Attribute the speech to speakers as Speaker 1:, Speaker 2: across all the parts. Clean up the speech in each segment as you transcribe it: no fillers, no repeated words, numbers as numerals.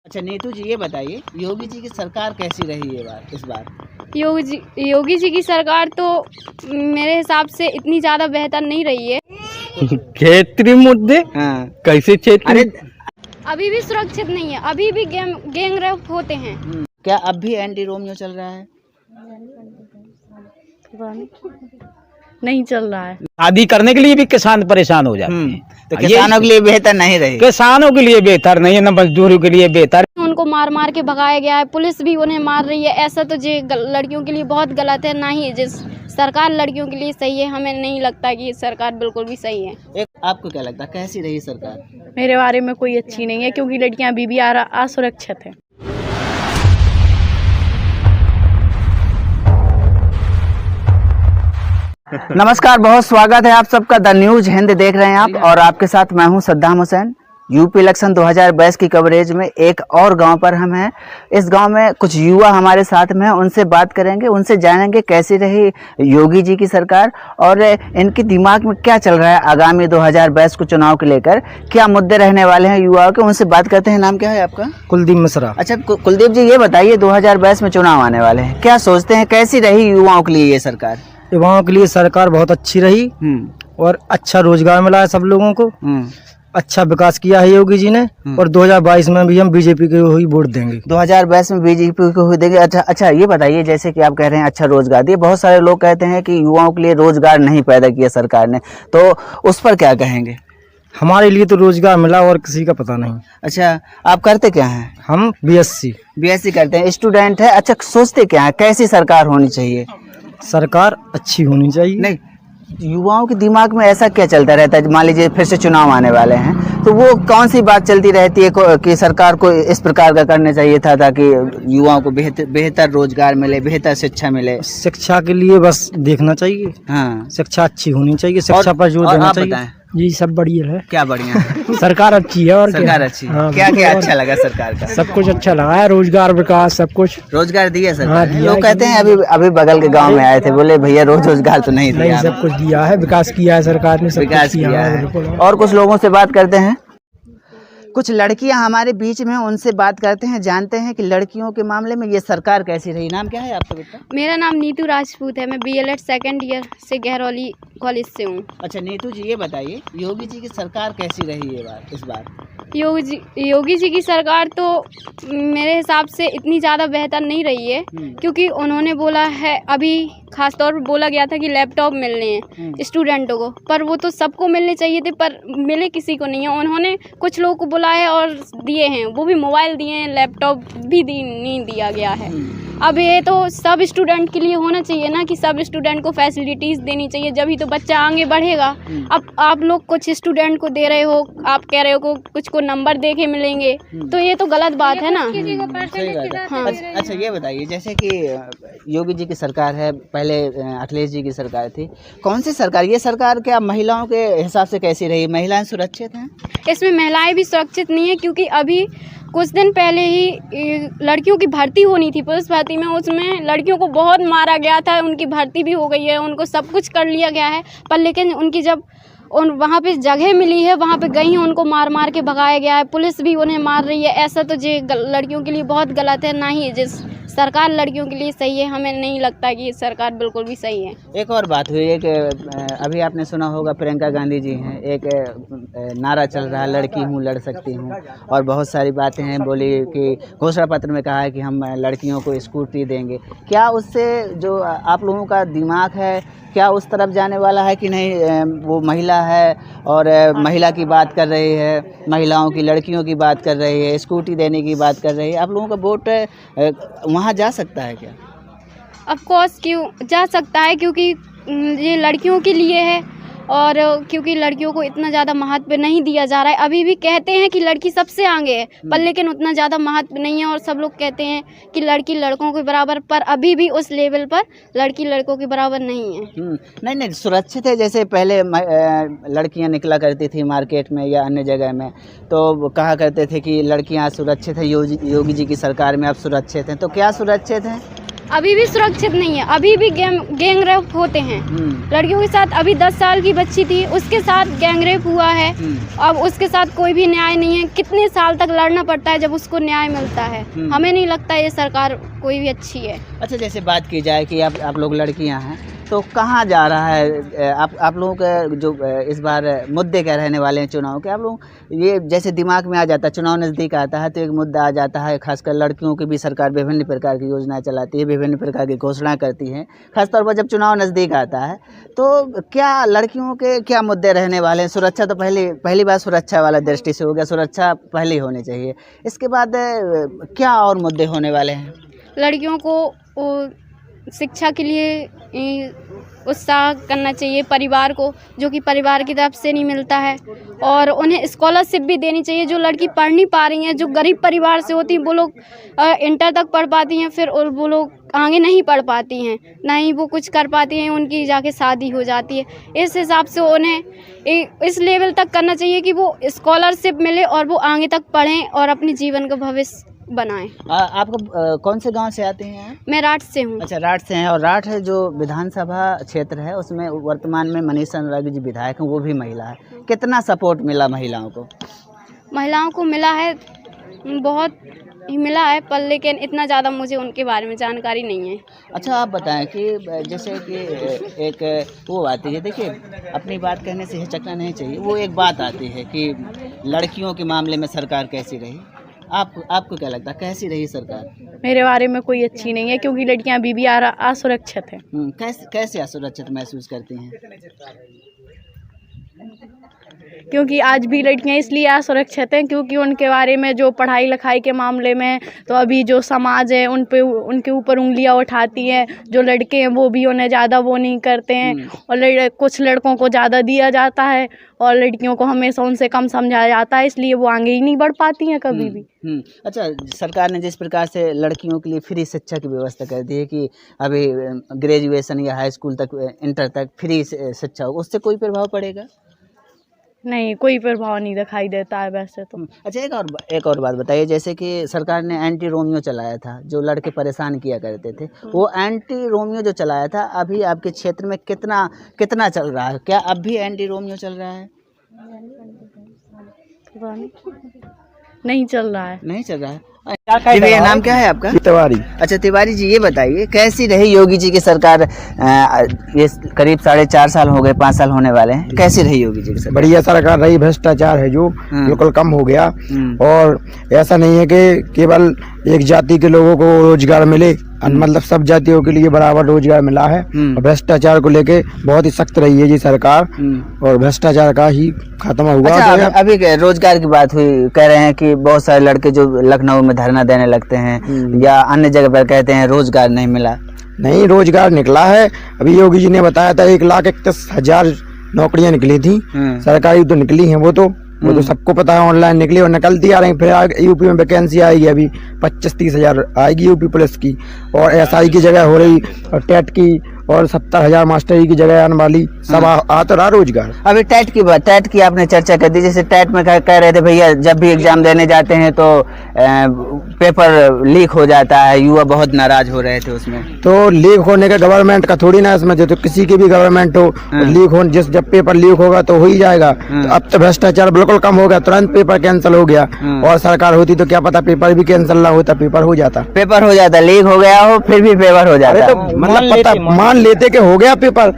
Speaker 1: अच्छा नीतू जी, ये बताइए योगी जी की सरकार कैसी रही है इस बार?
Speaker 2: योगी जी की सरकार तो मेरे हिसाब से इतनी ज़्यादा बेहतर नहीं रही है।
Speaker 3: क्षेत्रीय मुद्दे
Speaker 1: हाँ।
Speaker 3: कैसे क्षेत्र?
Speaker 1: अरे
Speaker 2: अभी भी सुरक्षित नहीं है, अभी भी गैंग रेप होते हैं।
Speaker 1: क्या अब भी एंटी रोमियो चल रहा है?
Speaker 2: नहीं चल रहा है।
Speaker 3: शादी करने के लिए भी किसान परेशान हो जाते हैं।
Speaker 1: तो किसानों के लिए बेहतर नहीं रही?
Speaker 3: किसानों के लिए बेहतर नहीं है, न मजदूरों के लिए बेहतर।
Speaker 2: उनको मार मार के भगाया गया है, पुलिस भी उन्हें मार रही है। ऐसा तो लड़कियों के लिए बहुत गलत है। ना ही जिस सरकार लड़कियों के लिए सही है, हमें नहीं लगता कि सरकार बिल्कुल भी सही है।
Speaker 1: आपको क्या लगता है कैसी रही सरकार?
Speaker 2: मेरे बारे में कोई अच्छी नहीं है, क्योंकि लड़कियां अभी भी असुरक्षित हैं।
Speaker 1: नमस्कार, बहुत स्वागत है आप सबका। द न्यूज हिंद देख रहे हैं आप, और आपके साथ मैं हूं सद्दाम हुसैन। यूपी इलेक्शन 2022 की कवरेज में एक और गांव पर हम हैं। इस गांव में कुछ युवा हमारे साथ में हैं, उनसे बात करेंगे, उनसे जानेंगे कैसी रही योगी जी की सरकार और इनके दिमाग में क्या चल रहा है आगामी 2022 को चुनाव को लेकर, क्या मुद्दे रहने वाले हैं युवाओं के। उनसे बात करते हैं। नाम क्या है आपका?
Speaker 3: कुलदीप मिश्रा।
Speaker 1: अच्छा कुलदीप जी, ये बताइए 2022 में चुनाव आने वाले हैं, क्या सोचते हैं कैसी रही युवाओं के लिए ये सरकार?
Speaker 3: युवाओं के लिए सरकार बहुत अच्छी रही और अच्छा रोजगार मिला है सब लोगों को। अच्छा विकास किया है योगी जी ने, और 2022 में भी हम बीजेपी को ही वोट देंगे।
Speaker 1: 2022 में बीजेपी को ही देंगे। अच्छा ये बताइए, जैसे कि आप कह रहे हैं अच्छा रोजगार दिए, बहुत सारे लोग कहते हैं कि युवाओं के लिए रोजगार नहीं पैदा किया सरकार ने, तो उस पर क्या कहेंगे?
Speaker 3: हमारे लिए तो रोजगार मिला और किसी का पता नहीं।
Speaker 1: अच्छा, आप करते क्या हैं?
Speaker 3: हम बीएससी
Speaker 1: करते हैं, स्टूडेंट है। अच्छा, सोचते क्या है कैसी सरकार होनी चाहिए?
Speaker 3: सरकार अच्छी होनी चाहिए।
Speaker 1: नहीं, युवाओं के दिमाग में ऐसा क्या चलता रहता है? मान लीजिए फिर से चुनाव आने वाले हैं, तो वो कौन सी बात चलती रहती है कि सरकार को इस प्रकार का करना चाहिए था ताकि युवाओं को बेहतर रोजगार मिले, बेहतर शिक्षा मिले?
Speaker 3: शिक्षा के लिए बस देखना चाहिए।
Speaker 1: हाँ,
Speaker 3: शिक्षा अच्छी होनी चाहिए, शिक्षा पर जोर देना चाहिए। जी सब बढ़िया है।
Speaker 1: क्या बढ़िया है?
Speaker 3: सरकार अच्छी है। और
Speaker 1: सरकार अच्छी है। हाँ, क्या क्या अच्छा लगा सरकार का?
Speaker 3: सब कुछ अच्छा लगा है, रोजगार विकास सब कुछ।
Speaker 1: रोजगार दिया सरकार?
Speaker 3: हाँ, दिया।
Speaker 1: लोग कहते हैं अभी बगल के गांव में आए थे, बोले भैया रोजगार तो नहीं दिया।
Speaker 3: सब कुछ दिया है, विकास किया है सरकार ने,
Speaker 1: विकास किया है। और कुछ लोगों से बात करते हैं। कुछ लड़कियां हमारे बीच में, उनसे बात करते हैं, जानते हैं कि लड़कियों के मामले में ये सरकार कैसी रही। नाम क्या है आपका बेटा?
Speaker 2: मेरा नाम नीतू राजपूत है, मैं BLED सेकेंड ईयर से गहरौली कॉलेज से हूँ।
Speaker 1: अच्छा नीतू जी, ये बताइए योगी जी की सरकार कैसी रही है इस बार?
Speaker 2: योगी जी की सरकार तो मेरे हिसाब से इतनी ज़्यादा बेहतर नहीं रही है, क्योंकि उन्होंने बोला है, अभी खास तौर पर बोला गया था कि लैपटॉप मिलने हैं स्टूडेंटों को, पर वो तो सबको मिलने चाहिए थे, पर मिले किसी को नहीं है। उन्होंने कुछ लोगों को बुलाया और दिए हैं, वो भी मोबाइल दिए हैं, लैपटॉप भी नहीं दिया गया है। अब ये तो सब स्टूडेंट के लिए होना चाहिए ना, कि सब स्टूडेंट को फैसिलिटीज़ देनी चाहिए, जब ही तो बच्चा आगे बढ़ेगा। अब आप लोग कुछ स्टूडेंट को दे रहे हो, आप कह रहे हो कुछ को नंबर दे के मिलेंगे, तो ये तो गलत बात है ना।
Speaker 1: हाँ। अच्छा ये बताइए, जैसे कि योगी जी की सरकार है, पहले अखिलेश जी की सरकार थी, कौन सी सरकार, ये सरकार क्या महिलाओं के हिसाब से कैसी रही? महिलाएं सुरक्षित हैं?
Speaker 2: इसमें महिलाएं भी सुरक्षित नहीं है, क्योंकि अभी कुछ दिन पहले ही लड़कियों की भर्ती होनी थी पुलिस भर्ती में, उसमें लड़कियों को बहुत मारा गया था। उनकी भर्ती भी हो गई है, उनको सब कुछ कर लिया गया है, पर लेकिन उनकी जब वहाँ पे जगह मिली है, वहाँ पे गई हैं, उनको मार मार के भगाया गया है, पुलिस भी उन्हें मार रही है। ऐसा तो लड़कियों के लिए बहुत गलत है। ना ही जिस सरकार लड़कियों के लिए सही है, हमें नहीं लगता कि सरकार बिल्कुल भी सही है। एक
Speaker 1: और बात हुई है कि अभी आपने सुना होगा प्रियंका गांधी जी हैं, एक नारा चल रहा है, लड़की हूँ लड़ सकती हूँ, और बहुत सारी बातें हैं, बोली कि घोषणा पत्र में कहा है कि हम लड़कियों को स्कूटी देंगे। क्या उससे जो आप लोगों का दिमाग है, क्या उस तरफ जाने वाला है कि नहीं? वो महिला है और महिला की बात कर रही है, महिलाओं की, लड़कियों की बात कर रही है, स्कूटी देने की बात कर रही है, आप लोगों का वोट वहाँ जा सकता है क्या?
Speaker 2: ऑफ कोर्स क्यों जा सकता है, क्योंकि ये लड़कियों के लिए है, और क्योंकि लड़कियों को इतना ज़्यादा महत्व नहीं दिया जा रहा है। अभी भी कहते हैं कि लड़की सबसे आगे है, पर लेकिन उतना ज़्यादा महत्व नहीं है, और सब लोग कहते हैं कि लड़की लड़कों के बराबर, पर अभी भी उस लेवल पर लड़की लड़कों के बराबर नहीं है।
Speaker 1: नहीं सुरक्षित है। जैसे पहले लड़कियां निकला करती थी मार्केट में या अन्य जगह में, तो कहा करते थे कि लड़कियां सुरक्षित हैं, योगी जी की सरकार में अब सुरक्षित हैं, तो क्या सुरक्षित हैं?
Speaker 2: अभी भी सुरक्षित नहीं है, अभी भी गैंग रेप होते हैं लड़कियों के साथ। अभी 10 साल की बच्ची थी, उसके साथ गैंग रेप हुआ है। अब उसके साथ कोई भी न्याय नहीं है, कितने साल तक लड़ना पड़ता है जब उसको न्याय मिलता है। हमें नहीं लगता ये सरकार कोई भी अच्छी है। अच्छा,
Speaker 1: जैसे बात की जाए कि आप लोग लड़कियां हैं तो कहाँ जा रहा है आप लोगों के जो इस बार मुद्दे क्या रहने वाले हैं चुनाव के? आप लोग ये जैसे दिमाग में आ जाता है, चुनाव नज़दीक आता है तो एक मुद्दा आ जाता है, खासकर लड़कियों की भी सरकार विभिन्न प्रकार की योजनाएं चलाती है, विभिन्न प्रकार की घोषणा करती है, खासतौर पर जब चुनाव नज़दीक आता है। तो क्या लड़कियों के क्या मुद्दे रहने वाले हैं? सुरक्षा तो पहली बात सुरक्षा वाला दृष्टि से हो गया, सुरक्षा पहले होनी चाहिए। इसके बाद क्या और मुद्दे होने वाले हैं?
Speaker 2: लड़कियों को शिक्षा के लिए उत्साह करना चाहिए परिवार को, जो कि परिवार की तरफ से नहीं मिलता है। और उन्हें स्कॉलरशिप भी देनी चाहिए। जो लड़की पढ़ नहीं पा रही हैं, जो गरीब परिवार से होती हैं, वो लोग इंटर तक पढ़ पाती हैं, फिर वो लोग आगे नहीं पढ़ पाती हैं, ना ही वो कुछ कर पाती हैं, उनकी जाके शादी हो जाती है। इस हिसाब से उन्हें इस लेवल तक करना चाहिए कि वो स्कॉलरशिप मिले और वो आगे तक पढ़ें और अपने जीवन का भविष्य बनाएं।
Speaker 1: आप कौन से गांव से आते हैं?
Speaker 2: मैं राठ से हूँ।
Speaker 1: अच्छा, राठ से हैं। और राठ जो विधानसभा क्षेत्र है उसमें वर्तमान में मनीषा अनुरागी जी विधायक हैं, वो भी महिला है। कितना सपोर्ट मिला महिलाओं को?
Speaker 2: महिलाओं को मिला है, बहुत ही मिला है, पर लेकिन इतना ज़्यादा मुझे उनके बारे में जानकारी नहीं है।
Speaker 1: अच्छा, आप बताएं कि जैसे कि एक वो आती है, देखिए अपनी बात कहने से हिचकना नहीं चाहिए, वो एक बात आती है कि लड़कियों के मामले में सरकार कैसी रही। आपको क्या लगता है कैसी रही सरकार?
Speaker 4: मेरे बारे में कोई अच्छी नहीं है, क्योंकि लड़कियां अभी भी असुरक्षित हैं।
Speaker 1: कैसे असुरक्षित महसूस करती हैं?
Speaker 4: क्योंकि आज भी लड़कियां इसलिए असुरक्षित हैं क्योंकि उनके बारे में जो पढ़ाई लिखाई के मामले में तो अभी जो समाज है उनके ऊपर उंगलियां उठाती है। जो लड़के हैं वो भी उन्हें ज़्यादा वो नहीं करते हैं, और कुछ लड़कों को ज़्यादा दिया जाता है और लड़कियों को हमेशा उनसे कम समझाया जाता है, इसलिए वो आगे ही नहीं बढ़ पाती हैं कभी भी।
Speaker 1: अच्छा, सरकार ने जिस प्रकार से लड़कियों के लिए फ्री शिक्षा की व्यवस्था कर दी है कि अभी ग्रेजुएशन या हाई स्कूल तक, इंटर तक फ्री शिक्षा, उससे कोई प्रभाव पड़ेगा?
Speaker 4: नहीं, कोई प्रभाव नहीं दिखाई देता है वैसे तो।
Speaker 1: अच्छा, एक और बात बताइए, जैसे कि सरकार ने एंटी रोमियो चलाया था, जो लड़के परेशान किया करते थे, वो एंटी रोमियो जो चलाया था अभी आपके क्षेत्र में कितना चल रहा है? क्या अब भी एंटी रोमियो चल रहा है?
Speaker 4: नहीं चल रहा है।
Speaker 1: नहीं चल रहा है। भैया, नाम क्या है आपका?
Speaker 3: तिवारी।
Speaker 1: अच्छा तिवारी जी, ये बताइए कैसी रही योगी जी की सरकार? ये करीब 4.5 साल हो गए, 5 साल होने वाले हैं, कैसी रही योगी जी की सरकार?
Speaker 3: बढ़िया सरकार रही, भ्रष्टाचार है जो बिल्कुल कम हो गया। और ऐसा नहीं है कि केवल एक जाति के लोगों को रोजगार मिले, मतलब सब जातियों के लिए बराबर रोजगार मिला है। भ्रष्टाचार को लेके बहुत ही सख्त रही है जी सरकार, और भ्रष्टाचार का ही खात्मा हुआ।
Speaker 1: अच्छा, अभी रोजगार की बात हुई, कह रहे हैं कि बहुत सारे लड़के जो लखनऊ में धरना देने लगते हैं या अन्य जगह पर कहते हैं रोजगार नहीं मिला।
Speaker 3: नहीं, रोजगार निकला है। अभी योगी जी ने बताया था 1,31,000 नौकरियां निकली थी, सरकारी तो निकली हैं वो तो सबको पता है, ऑनलाइन निकली और निकलती आ रही। फिर यूपी में वैकेंसी आएगी, अभी 25-30 हजार आएगी यूपी पुलिस की, और एसआई की जगह हो रही, और टेट की, और 70,000 मास्टरी की जगह आने वाली, सब आ तो रहा रोजगार।
Speaker 1: अभी टेट की आपने चर्चा कर दी, जैसे टेट में कह रहे थे भैया जब भी एग्जाम देने जाते हैं तो पेपर लीक हो जाता है, युवा बहुत नाराज हो रहे थे उसमें।
Speaker 3: तो लीक होने का गवर्नमेंट का थोड़ी ना इसमें, तो किसी की भी गवर्नमेंट हो, लीक हो, जब पेपर लीक होगा तो हो ही जाएगा। तो अब तो भ्रष्टाचार बिल्कुल कम हो गया, तुरंत पेपर कैंसिल हो गया। और सरकार होती तो क्या पता पेपर भी कैंसिल ना होता, पेपर हो जाता,
Speaker 1: लीक हो गया हो फिर भी पेपर हो जाता।
Speaker 3: तो मतलब पता मान लेते कि हो गया पेपर,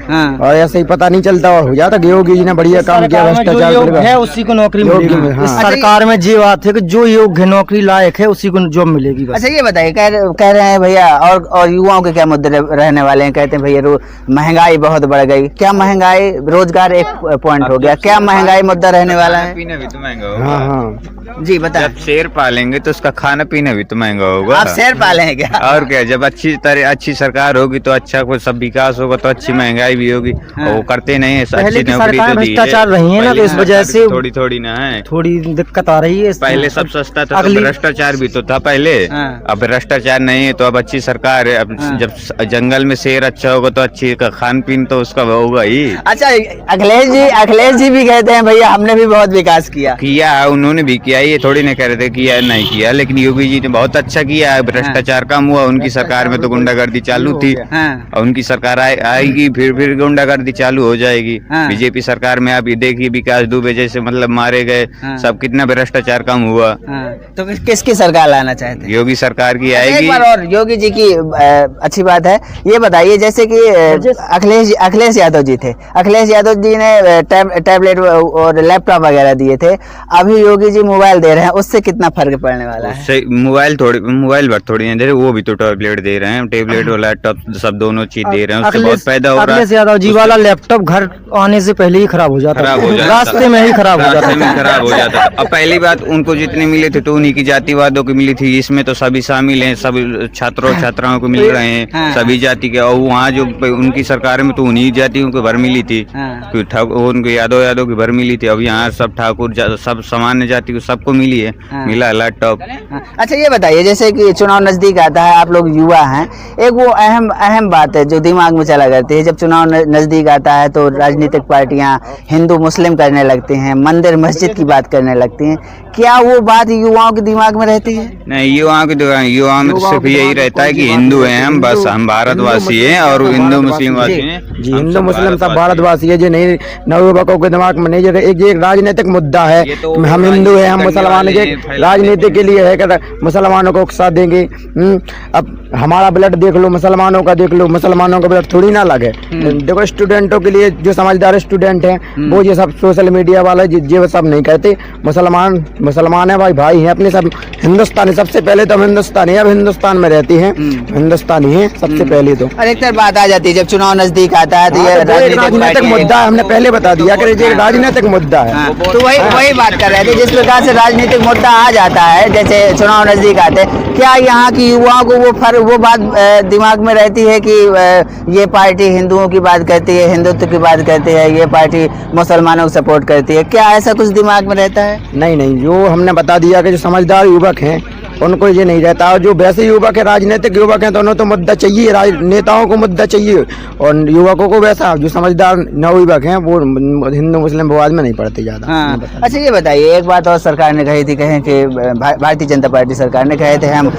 Speaker 3: और ऐसे ही पता नहीं चलता और हो जाता। योगी जी ने बढ़िया काम किया, भ्रष्टाचार
Speaker 4: है उसी को नौकरी मिलेगी। सरकार में जी बात है कि जो योग्य नौकरी लायक है उसी को जॉब मिलेगी बस।
Speaker 1: अच्छा, ये बताइए, कह रहे हैं भैया, और युवाओं के क्या मुद्दे रहने वाले हैं? कहते हैं भैया महंगाई बहुत बढ़ गई। क्या महंगाई, रोजगार एक पॉइंट हो गया, क्या महंगाई मुद्दा रहने वाला है?
Speaker 5: पीना भी तो महंगा होगा।
Speaker 1: हाँ जी बताएं।
Speaker 5: जब शेर पालेंगे तो उसका खाना पीना भी तो महंगा होगा।
Speaker 1: आप शेर पाले हैं क्या?
Speaker 5: और क्या, जब अच्छी सरकार होगी तो अच्छा कुछ सब भी विकास होगा तो अच्छी महंगाई भी होगी। और वो करते नहीं है,
Speaker 6: पहले
Speaker 5: अच्छी
Speaker 6: की
Speaker 5: नौकरी
Speaker 6: सरकार
Speaker 5: तो दी है।
Speaker 6: भ्रष्टाचार रही है ना, तो इस वजह से
Speaker 5: थोड़ी थोड़ी ना है,
Speaker 6: थोड़ी दिक्कत आ रही है।
Speaker 5: पहले सब सस्ता था, तो
Speaker 6: अगली
Speaker 5: भ्रष्टाचार भी तो था पहले। अब भ्रष्टाचार नहीं है तो अब अच्छी सरकार है। अब जब जंगल में शेर अच्छा होगा तो अच्छी का खान पीन तो उसका होगा ही।
Speaker 1: अच्छा, अखिलेश जी भी कहते हैं भैया हमने भी बहुत विकास किया।
Speaker 5: उन्होंने भी किया, ये थोड़ी नहीं कह रहे थे किया नहीं किया, लेकिन योगी जी ने बहुत अच्छा किया है। भ्रष्टाचार कम हुआ, उनकी सरकार में तो गुंडागर्दी चालू थी। और उनकी सरकार आएगी फिर गुंडागर्दी चालू हो जाएगी। बीजेपी सरकार में आप ये देखिए, विकास दुबे जैसे मतलब मारे गए, सब कितना भ्रष्टाचार कम हुआ।
Speaker 1: तो किसकी सरकार लाना चाहते हैं?
Speaker 5: योगी सरकार की
Speaker 1: एक
Speaker 5: आएगी।
Speaker 1: बार और योगी जी की अच्छी बात है। ये बताइए जैसे कि अखिलेश यादव जी थे, अखिलेश यादव जी ने टैबलेट और लैपटॉप वगैरह दिए थे, अभी योगी जी मोबाइल दे रहे हैं, उससे कितना फर्क पड़ने वाला है?
Speaker 5: उससे मोबाइल पर थोड़ी नहीं दे रहे, वो भी तो टैबलेट दे रहे हैं, टैबलेट और लैपटॉप सब दोनों चीज दे रहे हैं, उससे बहुत फायदा हो रहा है।
Speaker 6: अखिलेश यादव जी वाला लैपटॉप घर आने से पहले ही खराब हो जाता, रास्ते में ही खराब हो जाता।
Speaker 5: अब पहली बात, उनको जितने मिले थे तो उन्हीं की जातिवादों की मिली थी, इसमें तो सभी शामिल हैं, सब छात्रों छात्राओं को मिल रहे हैं, सभी जाति के। और वहाँ जो उनकी सरकार में तो उन्हीं जातियों को भर मिली थी, उनको यादव की भर मिली थी। अब यहाँ सब ठाकुर सब सामान्य जाति को सबको मिली है, मिला लैपटॉप।
Speaker 1: अच्छा, ये बताइए जैसे कि चुनाव नजदीक आता है, आप लोग युवा हैं, एक वो अहम बात है जो दिमाग में चला करती है, जब चुनाव नजदीक आता है तो राजनीतिक पार्टियां हिंदू मुस्लिम करने लगती हैं, मंदिर मस्जिद की बात करने लगती हैं। क्या वो बात युवाओं के दिमाग में रहती है?
Speaker 5: नहीं, युवाओं में तो सिर्फ यही रहता है कि हिंदू हैं हम, बस हम भारतवासी हैं और हिंदू मुस्लिम वासी हैं।
Speaker 3: जी, हिंदू मुस्लिम सब भारतवासी है। जो नहीं नवयुवकों के दिमाग में नहीं, एक राजनीतिक मुद्दा है, हम हिंदू हैं, हम मुसलमान हैं, राजनीति के लिए है कि मुसलमानों को साथ देंगे। अब हमारा ब्लड देख लो, मुसलमानों का देख लो, मुसलमानों का ब्लड थोड़ी ना लगे। देखो, स्टूडेंटों के लिए जो समझदार स्टूडेंट हैं वो ये सब सोशल मीडिया वाले ये सब नहीं कहते। मुसलमान है भाई हैं अपने, सब हिंदुस्तानी। सबसे पहले तो हम हिंदुस्तानी, अब हिंदुस्तान में रहती हैं, हिंदुस्तानी है सबसे पहले तो।
Speaker 1: अधिकतर बात आ जाती है जब चुनाव नजदीक आता है तो ये
Speaker 3: राजनीतिक मुद्दा है, हमने पहले बता दिया कि ये राजनीतिक मुद्दा है।
Speaker 1: तो वही बात कर रहे थे, जिस प्रकार से राजनीतिक मुद्दा आ जाता है जैसे चुनाव नजदीक आते, क्या यहाँ की युवाओं को वो बात दिमाग में रहती है कि ये पार्टी हिंदुओं की बात करती है, हिंदुत्व की बात करती है, ये पार्टी मुसलमानों को सपोर्ट करती है, क्या ऐसा कुछ दिमाग में रहता है?
Speaker 3: नहीं, जो हमने बता दिया कि जो समझदार युवक हैं उनको ये नहीं रहता, और जो वैसे युवक है, राजनीतिक युवक हैं, तो उन्हें तो मुद्दा चाहिए, नेताओं को मुद्दा चाहिए, और युवकों को वैसा जो समझदार नवयुवक हैं वो हिंदू मुस्लिम विवाद में नहीं पड़ते ज्यादा।
Speaker 1: अच्छा, ये बताइए, एक बात और सरकार ने कही थी, कहें कि भारतीय जनता पार्टी सरकार ने कहे थे हम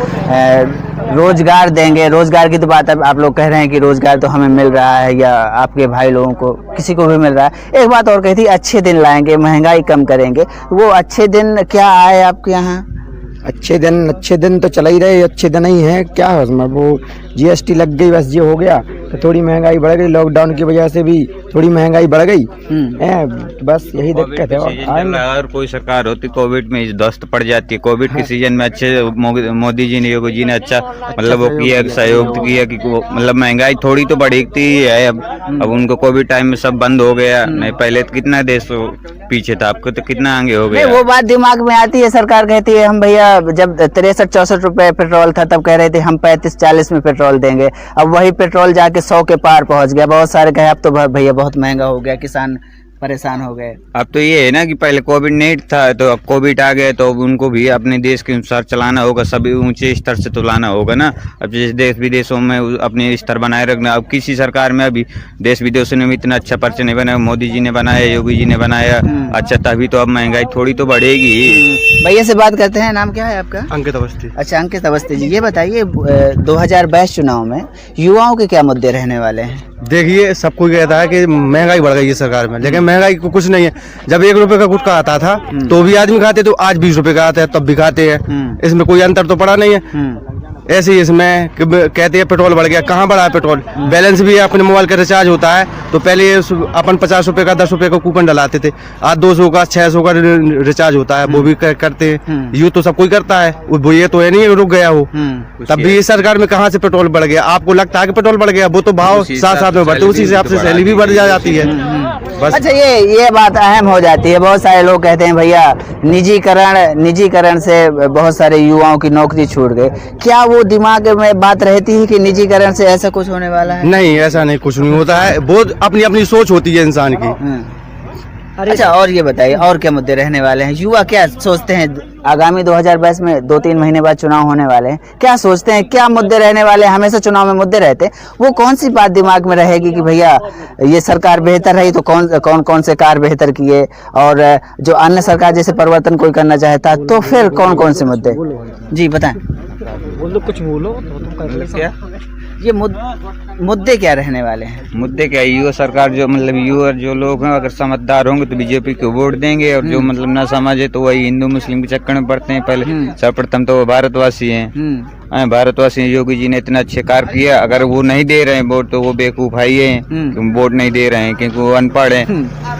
Speaker 1: रोजगार देंगे। रोजगार की तो बात आप लोग कह रहे हैं कि रोजगार तो हमें मिल रहा है, या आपके भाई लोगों को किसी को भी मिल रहा है। एक बात और कही थी, अच्छे दिन लाएंगे, महंगाई कम करेंगे। वो अच्छे दिन क्या आए आपके यहाँ?
Speaker 3: अच्छे दिन तो चला ही रहे, अच्छे दिन ही है क्या है उसमें, वो जीएसटी लग गई, बस ये हो गया तो थोड़ी महंगाई बढ़ गई, लॉकडाउन की वजह से भी थोड़ी महंगाई बढ़ गई है, बस यही दिक्कत है।
Speaker 5: अगर कोई सरकार होती कोविड में ध्वस्त पड़ जाती है, कोविड के सीजन में अच्छे मोदी जी ने, योगी जी ने अच्छा मतलब वो किया, सहयोग किया कि मतलब महंगाई थोड़ी तो बढ़ती है। अब उनको कोविड टाइम में सब बंद हो गया, नहीं पहले तो कितना देश पीछे था, आपको तो कितना आगे हो गया।
Speaker 1: वो बात दिमाग में आती है, सरकार कहती है हम भैया जब 63-64 रुपए पेट्रोल था तब कह रहे थे हम 35-40 में पेट्रोल देंगे, अब वही पेट्रोल जाके 100 के पार पहुंच गया। बहुत सारे कहे अब तो भैया बहुत महंगा हो गया, किसान परेशान हो गए। अब
Speaker 5: तो ये है ना कि पहले कोविड नहीं था, तो अब कोविड आ गया तो उनको भी अपने देश के अनुसार चलाना होगा, सभी ऊंचे स्तर से तो लाना होगा ना। अब जैसे देश विदेशों में अपने स्तर बनाए रखना, अब किसी सरकार में अभी देश विदेशों में इतना अच्छा पर्चा नहीं बनाया, मोदी जी ने बनाया, योगी जी ने बनाया अच्छा, तभी तो अब महंगाई थोड़ी तो बढ़ेगी।
Speaker 1: भैया से बात करते हैं, नाम क्या है आपका?
Speaker 7: अंकित अवस्थी।
Speaker 1: अच्छा, अंकित अवस्थी जी, ये बताइए 2022 चुनाव में युवाओं के क्या मुद्दे रहने वाले हैं?
Speaker 7: देखिए, सब कोई कहता है कि महंगाई बढ़ गई है सरकार में, लेकिन महंगाई को कुछ नहीं है। जब 1 रुपए का गुटखा आता था तो भी आदमी खाते, तो आज 20 रुपए का आता है तब भी खाते हैं, इसमें कोई अंतर तो पड़ा नहीं है। ऐसे ही इसमें कहते हैं पेट्रोल बढ़ गया, कहाँ बढ़ा है पेट्रोल? बैलेंस भी अपने मोबाइल का रिचार्ज होता है, तो पहले अपन 50 रुपए का 10 रुपए का कूपन डलाते थे, आज 200 का 600 का रिचार्ज होता है, वो भी करते हैं। यूँ तो सब कोई करता है, वो ये तो है नहीं रुक गया हो। तब भी इस सरकार में कहाँ से पेट्रोल बढ़ गया? आपको लगता है कि पेट्रोल बढ़ गया? वो तो भाव साथ साथ में बढ़ते, उसी हिसाब से सैलरी भी बढ़ जाती है। बस।
Speaker 1: अच्छा, ये बात अहम हो जाती है। बहुत सारे लोग कहते हैं भैया निजीकरण से बहुत सारे युवाओं की नौकरी छूट गई। क्या वो दिमाग में बात रहती है कि निजीकरण से ऐसा कुछ होने वाला है?
Speaker 7: नहीं, ऐसा नहीं, कुछ नहीं होता है। बहुत अपनी अपनी सोच होती है इंसान की।
Speaker 1: अच्छा, और ये बताइए और क्या मुद्दे रहने वाले हैं? युवा क्या सोचते हैं? आगामी 2022 में 2-3 महीने बाद चुनाव होने वाले हैं, क्या सोचते हैं, क्या मुद्दे रहने वाले हैं? हमेशा चुनाव में मुद्दे रहते हैं, वो कौन सी बात दिमाग में रहेगी कि भैया ये सरकार बेहतर रही तो कौन से कार्य बेहतर किए, और जो अन्य सरकार जैसे परिवर्तन कोई करना चाहता तो फिर कौन कौन से मुद्दे? जी बताएं।
Speaker 6: बोलो, कुछ बोलो तो तुम
Speaker 5: क्या
Speaker 1: ये मुद्दे क्या रहने वाले हैं?
Speaker 5: मुद्दे क्या, युवा सरकार जो मतलब युवा जो लोग हैं अगर समझदार होंगे तो बीजेपी को वोट देंगे, और जो मतलब ना समझे तो वही हिंदू मुस्लिम के चक्कर में पड़ते हैं। पहले सर्वप्रथम तो वो भारतवासी हैं। भारतवासी योगी जी ने इतना अच्छे कार्य किया, अगर वो नहीं दे रहे हैं वोट तो वो बेवकूफ है ये वोट नहीं दे रहे हैं क्योंकि वो अनपढ़ हैं,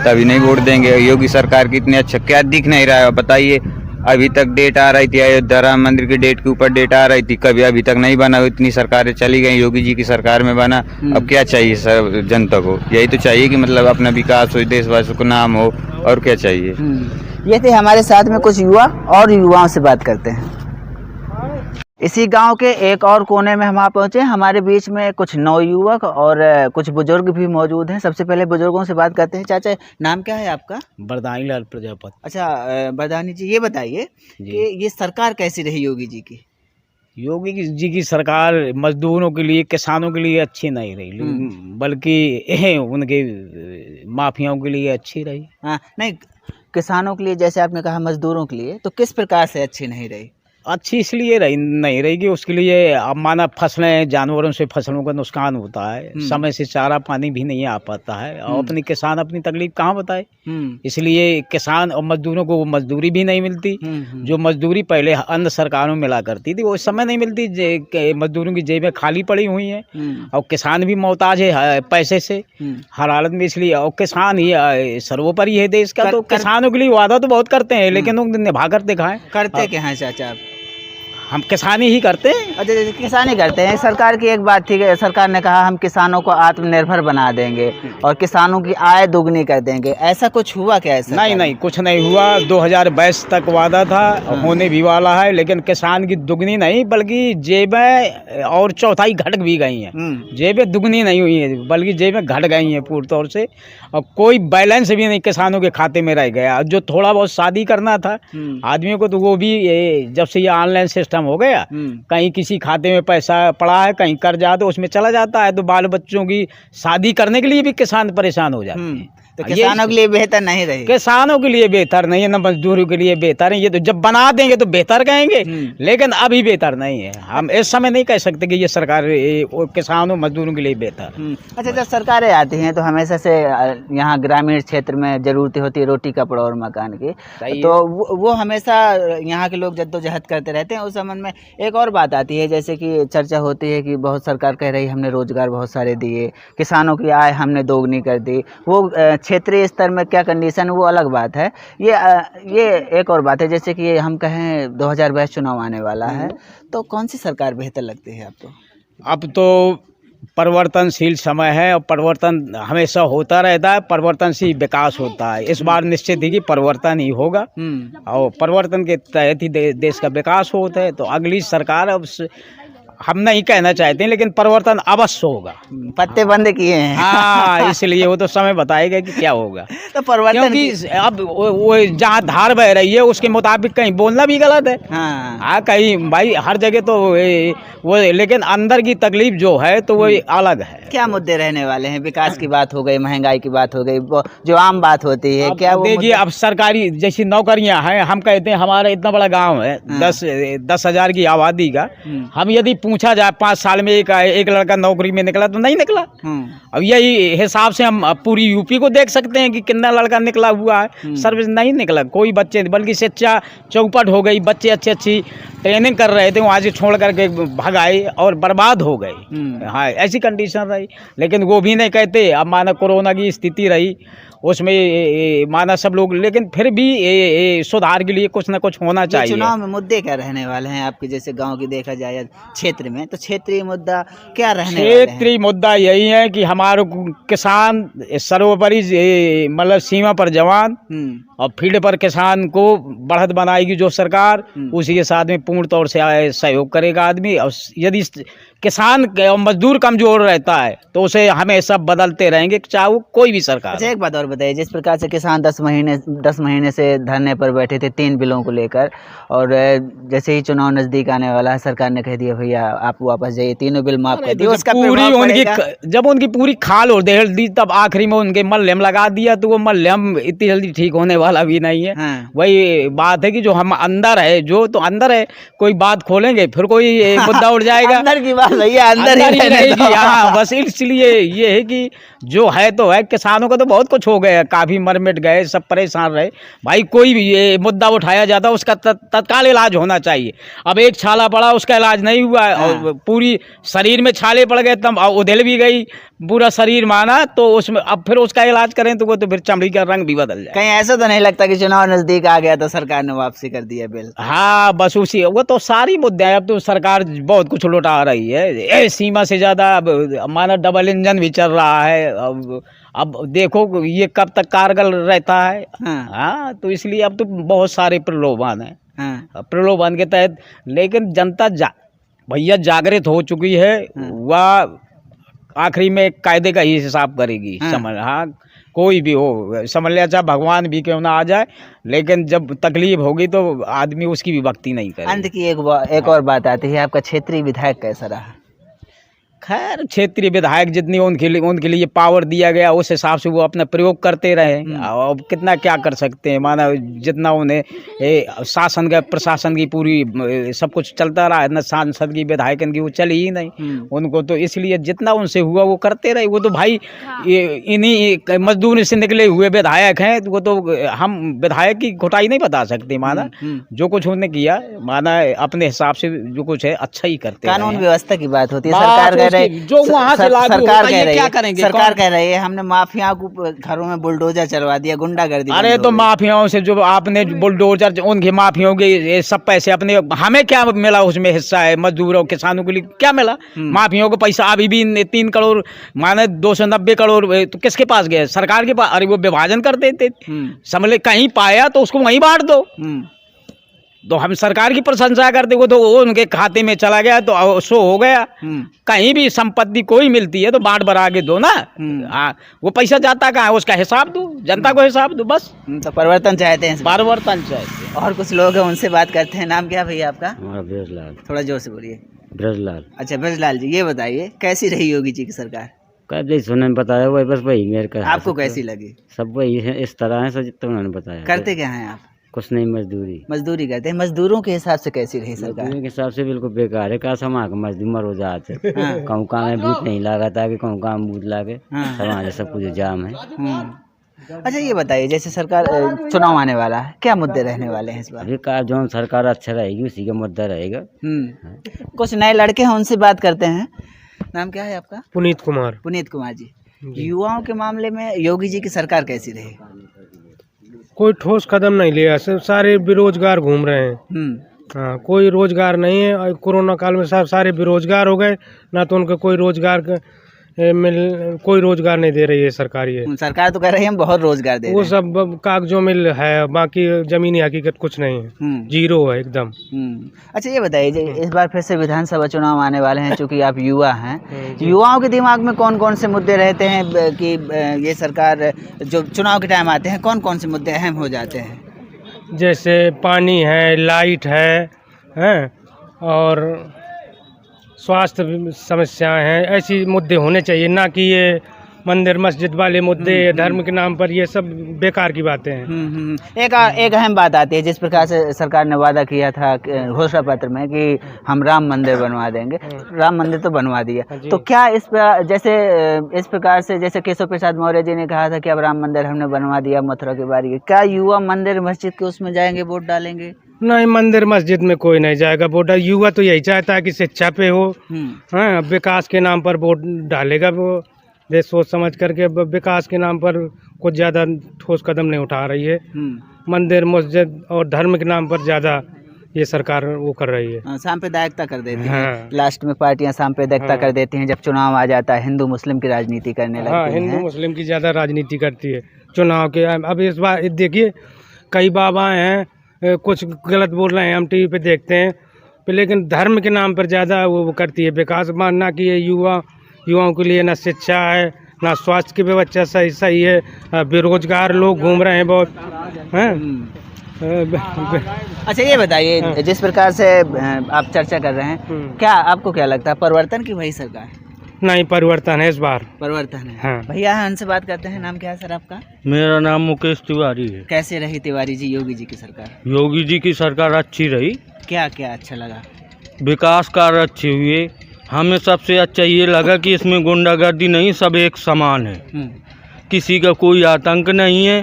Speaker 5: तभी नहीं वोट देंगे। योगी सरकार की इतने अच्छा क्या दिख नहीं रहा है बताइए? अभी तक डेट आ रही थी, अयोध्या राम मंदिर की डेट के ऊपर डेट आ रही थी, कभी अभी तक नहीं बना। इतनी सरकारें चली गई, योगी जी की सरकार में बना। अब क्या चाहिए सर जनता को? यही तो चाहिए कि मतलब अपना विकास हो, देशवासियों को नाम हो, और क्या चाहिए?
Speaker 1: ये थे हमारे साथ में कुछ युवा, और युवाओं से बात करते हैं। इसी गांव के एक और कोने में हम आ पहुंचे। हमारे बीच में कुछ नवयुवक और कुछ बुजुर्ग भी मौजूद हैं। सबसे पहले बुजुर्गों से बात करते हैं। चाचा, नाम क्या है आपका?
Speaker 6: बरदानी लाल प्रजापति।
Speaker 1: अच्छा, बरदानी जी, ये बताइए कि ये सरकार कैसी रही योगी जी की?
Speaker 6: योगी जी की सरकार मजदूरों के लिए, किसानों के लिए अच्छी नहीं रही, बल्कि उनके माफियाओं के लिए अच्छी रही।
Speaker 1: हाँ, नहीं, किसानों के लिए जैसे आपने कहा, मजदूरों के लिए, तो किस प्रकार से अच्छी नहीं रही?
Speaker 6: अच्छी इसलिए नहीं रहेगी, उसके लिए अब माना फसलें, जानवरों से फसलों का नुकसान होता है, समय से चारा पानी भी नहीं आ पाता है, और अपनी किसान अपनी तकलीफ कहाँ बताए। इसलिए किसान और मजदूरों को वो मजदूरी भी नहीं मिलती जो मजदूरी पहले अन्य सरकारों में मिला करती थी, वो इस समय नहीं मिलती। मजदूरों की जेबें खाली पड़ी हुई हैं, और किसान भी मोहताज है पैसे से हर हालत में। इसलिए और किसान ही सर्वोपरि है देश का। तो किसानों के लिए वादा तो बहुत करते हैं, लेकिन वो निभा कर दिखाएं।
Speaker 1: करते क्या हैं चाचा आप?
Speaker 6: हम किसानी ही करते हैं।
Speaker 1: अच्छा, किसानी करते हैं। सरकार की एक बात थी कि सरकार ने कहा हम किसानों को आत्मनिर्भर बना देंगे और किसानों की आय दोगुनी कर देंगे, ऐसा कुछ हुआ क्या? ऐसा
Speaker 6: नहीं, कुछ नहीं हुआ। 2022 तक वादा था, होने भी वाला है, लेकिन किसान की दुगनी नहीं बल्कि जेबें और चौथाई घट भी गई हैं। जेबें दुगनी नहीं हुई हैं बल्कि जेबें घट गई हैं पूर्ण तौर से, और कोई बैलेंस भी नहीं किसानों के खाते में रह गया। जो थोड़ा बहुत शादी करना था आदमियों को, तो वो भी जब से ये ऑनलाइन सिस्टम हो गया, कहीं किसी खाते में पैसा पड़ा है, कहीं कर्जा तो उसमें चला जाता है, तो बाल बच्चों की शादी करने के लिए भी किसान परेशान हो जाते हैं।
Speaker 1: तो किसानों के लिए बेहतर नहीं रही?
Speaker 6: किसानों के लिए बेहतर नहीं है, न मजदूरों के लिए बेहतर है। ये तो जब बना देंगे तो बेहतर कहेंगे, लेकिन अभी बेहतर नहीं है। हम इस समय नहीं कह सकते कि ये सरकार किसानों मजदूरों के लिए बेहतर।
Speaker 1: अच्छा, जब सरकारें आती हैं तो हमेशा से यहाँ ग्रामीण क्षेत्र में जरूरतें होती है रोटी कपड़ा और मकान की, तो वो हमेशा यहाँ के लोग जद्दोजहद करते रहते हैं। उस संबंध में एक और बात आती है, जैसे कि चर्चा होती है कि बहुत सरकार कह रही है हमने रोजगार बहुत सारे दिए, किसानों की आय हमने दोगुनी कर दी। वो क्षेत्रीय स्तर में क्या कंडीशन, वो अलग बात है। ये एक और बात है, जैसे कि हम कहें 2022 चुनाव आने वाला है, तो कौन सी सरकार बेहतर लगती है आपको?
Speaker 6: अब तो परिवर्तनशील समय है, और परिवर्तन हमेशा होता रहता है, परिवर्तन से विकास होता है। इस बार निश्चित ही कि परिवर्तन ही होगा, और परिवर्तन के तहत ही देश का विकास होता है। तो अगली सरकार, अब हम नहीं कहना चाहते हैं, लेकिन परिवर्तन अवश्य होगा।
Speaker 1: पत्ते बंद किए हैं।
Speaker 6: हाँ, इसलिए वो तो समय बताएगा कि क्या होगा।
Speaker 1: तो परिवर्तन,
Speaker 6: क्योंकि अब वो जहाँ धार बह रही है उसके मुताबिक कहीं बोलना भी गलत है।
Speaker 1: हाँ,
Speaker 6: कहीं भाई हर जगह तो वो, लेकिन अंदर की तकलीफ जो है तो वो अलग है।
Speaker 1: क्या मुद्दे रहने वाले हैं? विकास की बात हो गई, महंगाई की बात हो गई, जो आम बात होती है, क्या वो?
Speaker 6: देखिए, अब सरकारी जैसी नौकरियां हैं, हम कहते हैं हमारा इतना बड़ा गांव है, 10,000 की आबादी का, हम यदि पूछा जाए 5 साल में एक लड़का नौकरी में निकला तो नहीं निकला। अब यही हिसाब से हम पूरी यूपी को देख सकते हैं कि कितना लड़का निकला हुआ है, सर्विस नहीं निकला कोई बच्चे, बल्कि शिक्षा चौपट हो गई। बच्चे अच्छी ट्रेनिंग कर रहे थे, वहाँ से छोड़ करके भगाए और बर्बाद हो गए। हाँ, ऐसी कंडीशन रही। लेकिन वो भी नहीं कहते। अब माना कोरोना की स्थिति रही, उसमें माना सब लोग, लेकिन फिर भी सुधार के लिए कुछ ना कुछ होना चाहिए।
Speaker 1: चुनाव में मुद्दे क्या रहने वाले हैं आपके, जैसे गांव की देखा जाए क्षेत्र में, तो क्षेत्रीय मुद्दा क्या रहने वाले हैं?
Speaker 6: क्षेत्रीय मुद्दा यही है कि हमारे किसान सर्वोपरि मतलब सीमा पर जवान और फील्ड पर किसान को बढ़त बनाएगी जो सरकार, उसी के साथ में पूर्ण तौर से सहयोग करेगा आदमी। और यदि किसान और मजदूर कमजोर रहता है तो उसे हमेशा बदलते रहेंगे, चाहे वो कोई भी सरकार।
Speaker 1: अच्छा, एक बात और बताइए, जिस प्रकार से किसान 10 महीने से धरने पर बैठे थे 3 बिलों को लेकर, और जैसे ही चुनाव नजदीक आने वाला है सरकार ने कह दिया भैया आप वापस जाइए, 3 बिल माफ कर दिए, उसका
Speaker 6: पूरी जब उनकी पूरी खाल और दहेड़ दी तब आखिरी में उनके मल्हम लगा दिया, तो वो मल्हम इतनी जल्दी ठीक होने वाला भी नहीं है। वही बात है कि जो हम अंदर है, जो तो अंदर है, कोई बात खोलेंगे फिर कोई मुद्दा उठ जाएगा।
Speaker 1: अंदर की बात भैया अंदर ही
Speaker 6: रहेगी। हाँ, बस इसलिए ये है कि जो है तो है, किसानों का तो बहुत कुछ हो गया, काफी मर मिट गए, सब परेशान रहे भाई। कोई भी ये मुद्दा उठाया जाता है उसका तत्काल इलाज होना चाहिए। अब एक छाला पड़ा उसका इलाज नहीं हुआ और पूरी शरीर में छाले पड़ गए, तब उधेल भी गई पूरा शरीर माना, तो उसमें अब फिर उसका इलाज करें तो वो तो फिर चमड़ी का रंग भी बदल जाए।
Speaker 1: कहीं ऐसा तो नहीं लगता कि चुनाव नजदीक आ गया तो सरकार ने वापसी कर दिया बिल?
Speaker 6: हाँ, बस उसी वो तो सारी मुद्दे हैं। अब तो सरकार बहुत कुछ लौटा रही है, सीमा से ज्यादा। अब माना डबल इंजन भी चल रहा है, अब देखो ये कब तक कारगर रहता है। हाँ, तो इसलिए अब तो बहुत सारे प्रलोभन है, प्रलोभन के तहत। लेकिन जनता भैया जागृत हो चुकी है, वह आखिरी में कायदे का ही हिसाब करेगी। समझ, हाँ, कोई भी हो, समझ लिया, चाहे भगवान भी क्यों ना आ जाए, लेकिन जब तकलीफ होगी तो आदमी उसकी भी भक्ति नहीं करेगा।
Speaker 1: अंत की एक और बात आती है, आपका क्षेत्रीय विधायक कैसा रहा?
Speaker 6: खैर, क्षेत्रीय विधायक जितनी उनके लिए पावर दिया गया उस हिसाब से वो अपना प्रयोग करते रहे। अब कितना क्या कर सकते हैं, माना जितना उन्हें शासन का प्रशासन की पूरी सब कुछ चलता रहा, न सांसद की विधायक की वो चली ही नहीं उनको, तो इसलिए जितना उनसे हुआ वो करते रहे। वो तो भाई इन्हीं मजदूर से निकले हुए विधायक हैं, वो तो हम विधायक की घुटाई नहीं बता सकते। माना जो कुछ उन्होंने किया, माना अपने हिसाब से जो कुछ है अच्छा ही करते।
Speaker 1: कानून व्यवस्था की बात होती है, सरकार जो वहाँ से लागू सरकार कह रही है, क्या करेंगे? सरकार कह रही है हमने माफिया को घरों में बुलडोजर चलवा दिया, गुंडागर्दी।
Speaker 6: अरे तो माफियाओं से जो आपने बुलडोजर, उनके माफियाओं के ये सब पैसे अपने, हमें क्या मिला उसमें हिस्सा है? मजदूरों किसानों के लिए क्या मिला? माफियाओं को पैसा अभी भी 3 करोड़ माने 290 करोड़ तो किसके पास गए? सरकार के पास। अरे वो विभाजन कर देते, समझ ले, कहीं पाया तो उसको वहीं बांट दो। तो हम सरकार की प्रशंसा करते, वो तो उनके खाते में चला गया तो सो हो गया। कहीं भी संपत्ति कोई मिलती है तो बांट बरा के दो ना। वो पैसा जाता कहाँ है उसका हिसाब दो, जनता को हिसाब दो, बस।
Speaker 1: तो परिवर्तन चाहते हैं,
Speaker 6: परिवर्तन चाहते हैं।
Speaker 1: और कुछ लोग हैं उनसे बात करते हैं। नाम क्या भैया आपका?
Speaker 8: ब्रजलाल।
Speaker 1: थोड़ा जोर से बोलिए।
Speaker 8: ब्रजलाल।
Speaker 1: अच्छा ब्रजलाल जी, ये बताइए कैसी रही योगी जी की सरकार?
Speaker 8: कैसे सुनने में बताया वही, बस वही मेरे का।
Speaker 1: आपको कैसी लगी?
Speaker 8: सब वही है, इस तरह है सब जितना उन्होंने बताया।
Speaker 1: करते क्या हैं आप?
Speaker 8: कुछ नहीं, मजदूरी
Speaker 1: करते हैं। मजदूरों के हिसाब से कैसी रही सरकार?
Speaker 8: मजदूरी के हिसाब से बिल्कुल बेकार है। का समा के मजदूर हो जाते, कहूँ काम में बूथ नहीं लगा था कि कहूँ काम बूथ लागे, सब कुछ जाम है।
Speaker 1: अच्छा ये बताइए, जैसे सरकार चुनाव आने वाला है, क्या मुद्दे रहने वाले हैं इस बार?
Speaker 8: अभी का जो सरकार अच्छा रहेगी उसी का मुद्दा रहेगा।
Speaker 1: कुछ नए लड़के हैं उनसे बात करते हैं। नाम क्या है आपका?
Speaker 9: पुनीत कुमार।
Speaker 1: पुनीत कुमार जी, युवाओं के मामले में योगी जी की सरकार कैसी रही?
Speaker 9: कोई ठोस कदम नहीं लिया, सारे बेरोजगार घूम रहे हैं। हाँ, कोई रोजगार नहीं है। और कोरोना काल में सारे बेरोजगार हो गए, ना तो उनको कोई रोजगार नहीं दे रही है सरकार। ये
Speaker 1: सरकार तो कह रही है हम बहुत रोजगार दे रहे हैं।
Speaker 9: वो सब कागजों में है, बाकी जमीनी हकीकत कुछ नहीं है, जीरो है एकदम।
Speaker 1: अच्छा ये बताइए, इस बार फिर से विधानसभा चुनाव आने वाले हैं, चूंकि आप युवा हैं, युवाओं के दिमाग में कौन कौन से मुद्दे रहते हैं कि ये सरकार जो चुनाव के टाइम आते हैं कौन कौन से मुद्दे अहम हो जाते हैं?
Speaker 9: जैसे पानी है, लाइट है और स्वास्थ्य समस्याएं हैं, ऐसी मुद्दे होने चाहिए, ना कि ये मंदिर मस्जिद वाले मुद्दे धर्म के नाम पर, ये सब बेकार की बातें हैं।
Speaker 1: एक अहम बात आती है, जिस प्रकार से सरकार ने वादा किया था घोषणा पत्र में कि हम राम मंदिर बनवा देंगे, राम मंदिर तो बनवा दिया, तो क्या इस प्रकार से जैसे केशव प्रसाद मौर्य जी ने कहा था कि अब राम मंदिर हमने बनवा दिया मथुरा के बारी, क्या युवा मंदिर मस्जिद के उसमें जाएंगे, वोट डालेंगे?
Speaker 9: नहीं, मंदिर मस्जिद में कोई नहीं जाएगा वोट। युवा तो यही चाहता है कि शिक्षा पे हो, विकास के नाम पर वोट डालेगा। वो देश सोच समझ करके विकास के नाम पर कुछ ज़्यादा ठोस कदम नहीं उठा रही है। मंदिर मस्जिद और धर्म के नाम पर ज़्यादा ये सरकार वो कर रही है,
Speaker 1: सांप्रदायिकता कर देती है।
Speaker 9: हाँ।
Speaker 1: लास्ट में पार्टियां सांप्रदायिकता कर देती हैं, जब चुनाव आ जाता है हिंदू मुस्लिम की राजनीति करने
Speaker 9: हाँ,
Speaker 1: लगती
Speaker 9: हिंदू
Speaker 1: हैं।
Speaker 9: मुस्लिम की ज़्यादा राजनीति करती है चुनाव के। अब इस बार देखिए कई बाबा हैं कुछ गलत बोल रहे हैं, हम टीवी पे देखते हैं, लेकिन धर्म के नाम पर ज़्यादा वो करती है। विकास मानना कि ये युवाओं के लिए ना शिक्षा है ना स्वास्थ्य की व्यवस्था सही है, बेरोजगार लोग घूम रहे हैं बहुत हैं।
Speaker 1: अच्छा ये बताइए, जिस प्रकार से आप चर्चा कर रहे हैं, क्या आपको क्या लगता है, परिवर्तन की वही सरकार?
Speaker 9: नहीं, परिवर्तन है इस बार।
Speaker 1: परिवर्तन है।
Speaker 9: हाँ।
Speaker 1: भैया हमसे बात करते हैं, नाम क्या है सर आपका?
Speaker 10: मेरा नाम मुकेश तिवारी है।
Speaker 1: कैसे रही तिवारी जी योगी जी की सरकार?
Speaker 10: योगी जी की सरकार अच्छी रही।
Speaker 1: क्या क्या अच्छा लगा?
Speaker 10: विकास कार्य अच्छे हुए। हमें सबसे अच्छा ये लगा कि इसमें गुंडागर्दी नहीं, सब एक समान है, किसी का कोई आतंक नहीं है,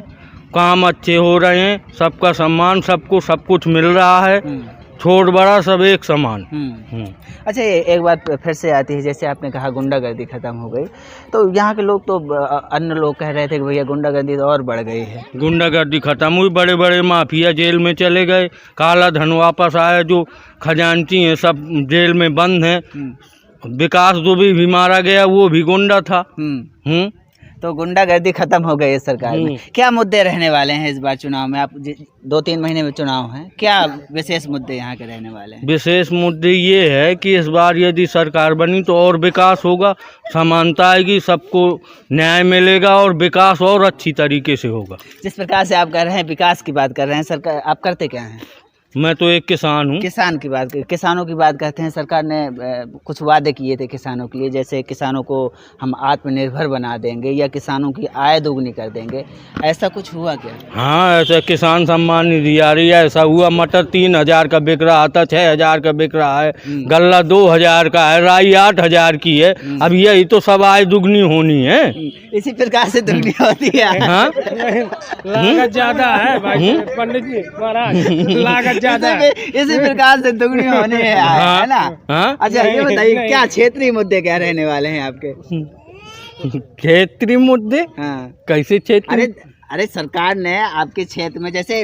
Speaker 10: काम अच्छे हो रहे हैं, सबका सम्मान, सबको सब कुछ मिल रहा है, छोट बड़ा सब एक समान।
Speaker 1: अच्छा ये एक बात फिर से आती है, जैसे आपने कहा गुंडागर्दी खत्म हो गई, तो यहाँ के लोग तो अन्य लोग कह रहे थे कि भैया गुंडागर्दी तो और बढ़ गई है।
Speaker 10: गुंडागर्दी खत्म हुई, बड़े बड़े माफिया जेल में चले गए, काला धन वापस आया, जो खजांची हैं सब जेल में बंद हैं। विकास दुबे भी मारा गया, वो भी गुंडा था।
Speaker 1: तो गुंडागर्दी खत्म हो गई है सरकार में। क्या मुद्दे रहने वाले हैं इस बार चुनाव में? आप 2-3 महीने में चुनाव है, क्या विशेष मुद्दे यहाँ के रहने वाले हैं?
Speaker 10: विशेष मुद्दे ये है कि इस बार यदि सरकार बनी तो और विकास होगा, समानता आएगी, सबको न्याय मिलेगा और विकास और अच्छी तरीके से होगा।
Speaker 1: जिस प्रकार से आप कह रहे हैं, विकास की बात कर रहे हैं, सरकार आप करते क्या हैं?
Speaker 10: मैं तो एक किसान हूँ।
Speaker 1: किसानों की बात करते हैं। सरकार ने कुछ वादे किए थे किसानों के लिए, जैसे किसानों को हम आत्मनिर्भर बना देंगे या किसानों की आय दोगुनी कर देंगे, ऐसा कुछ हुआ क्या?
Speaker 10: हाँ, ऐसा किसान सम्मान निधि आ रही है, ऐसा हुआ। मटर 3000 का बिक रहा था, 6000 का बिक रहा है, गल्ला 2000 का है, राई 8000 की है। अब यही तो सब आय दुगनी होनी है,
Speaker 1: इसी प्रकार से दुगनी होती है।
Speaker 10: हाँ?
Speaker 9: लागत ज्यादा है भाई पंडित जी महाराज, लागत ज्यादा है,
Speaker 1: इसी प्रकार से दुगनी होने है ना।
Speaker 10: हाँ?
Speaker 1: अच्छा ये बताइए, क्या क्षेत्रीय मुद्दे क्या रहने वाले हैं आपके?
Speaker 10: क्षेत्रीय मुद्दे?
Speaker 1: हाँ।
Speaker 10: कैसे क्षेत्रीय?
Speaker 1: अरे सरकार ने आपके क्षेत्र में, जैसे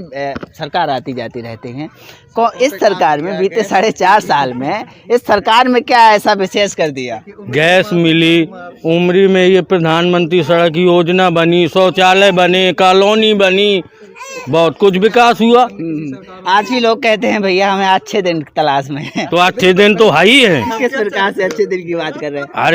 Speaker 1: सरकार आती जाती रहती है, इस सरकार में बीते 4.5 साल में इस सरकार में क्या ऐसा विशेष कर दिया?
Speaker 10: गैस मिली, उमरी में ये प्रधानमंत्री सड़क योजना बनी, शौचालय बने, कॉलोनी बनी, बहुत कुछ विकास हुआ।
Speaker 1: आज भी लोग कहते हैं भैया हमें अच्छे दिन तलाश में है।
Speaker 10: तो अच्छे दिन तो है ही है।
Speaker 1: किस प्रकार से अच्छे दिन की बात कर रहे हैं?